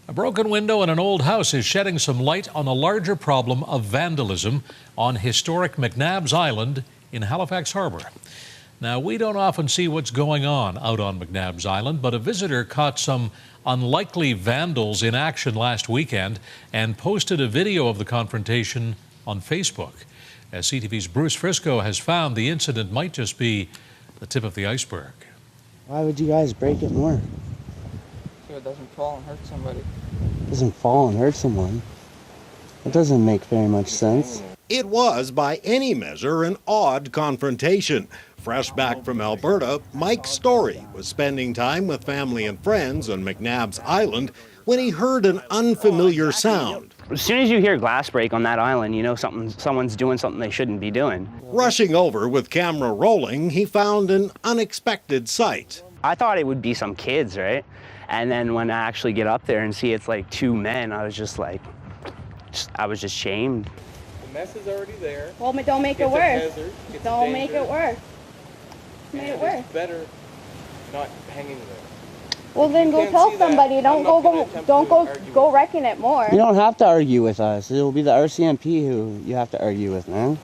A broken window in an old house is shedding some light on a larger problem of vandalism on historic McNabb's Island in Halifax Harbour. Now, we don't often see what's going on out on McNabb's Island, but a visitor caught some unlikely vandals in action last weekend and posted a video of the confrontation on Facebook. As CTV's Bruce Frisco has found, the incident might just be the tip of the iceberg. Why would you guys break it more? So it doesn't fall and hurt somebody. It doesn't fall and hurt someone. It doesn't make very much sense. It was, by any measure, an odd confrontation. Fresh back from Alberta, Mike Story was spending time with family and friends on McNabb's Island when he heard an unfamiliar sound. As soon as you hear glass break on that island, you know someone's doing something they shouldn't be doing. Rushing over with camera rolling, he found an unexpected sight. I thought it would be some kids, right? And then when I actually get up there and see it's like two men, I was just shamed. The mess is already there. Well, but don't make it worse. Don't make it worse. Make it worse. It's better not hanging there. Well, then go tell somebody. Don't go wrecking it more. You don't have to argue with us. It will be the RCMP who you have to argue with, man.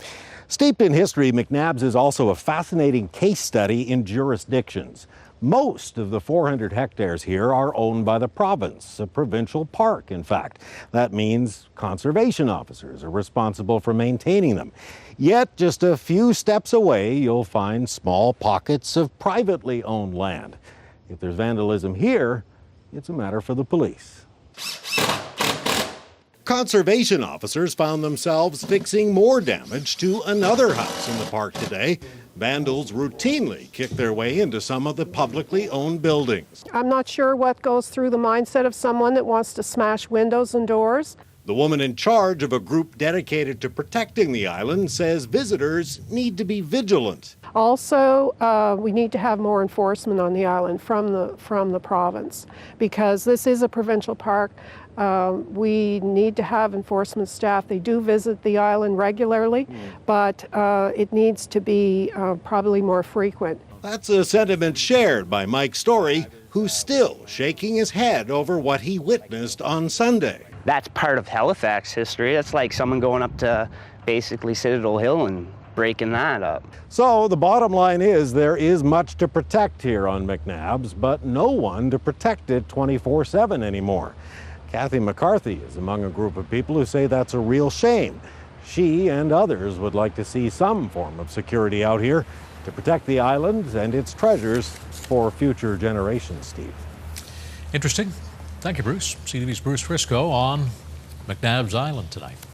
Steeped in history, McNabb's is also a fascinating case study in jurisdictions. Most of the 400 hectares here are owned by the province, a provincial park, in fact. That means conservation officers are responsible for maintaining them. Yet, just a few steps away, you'll find small pockets of privately owned land. If there's vandalism here, it's a matter for the police. Conservation officers found themselves fixing more damage to another house in the park today. Vandals routinely kick their way into some of the publicly owned buildings. I'm not sure what goes through the mindset of someone that wants to smash windows and doors. The woman in charge of a group dedicated to protecting the island says visitors need to be vigilant. Also, we need to have more enforcement on the island from the province, because this is a provincial park. We need to have enforcement staff. They do visit the island regularly, but it needs to be probably more frequent. That's a sentiment shared by Mike Story, who's still shaking his head over what he witnessed on Sunday. That's part of Halifax history. That's like someone going up to basically Citadel Hill and breaking that up. So the bottom line is there is much to protect here on McNabb's, but no one to protect it 24/7 anymore. Kathy McCarthy is among a group of people who say that's a real shame. She and others would like to see some form of security out here to protect the island and its treasures for future generations, Steve. Interesting. Thank you, Bruce. CTV's Bruce Frisco on McNabb's Island tonight.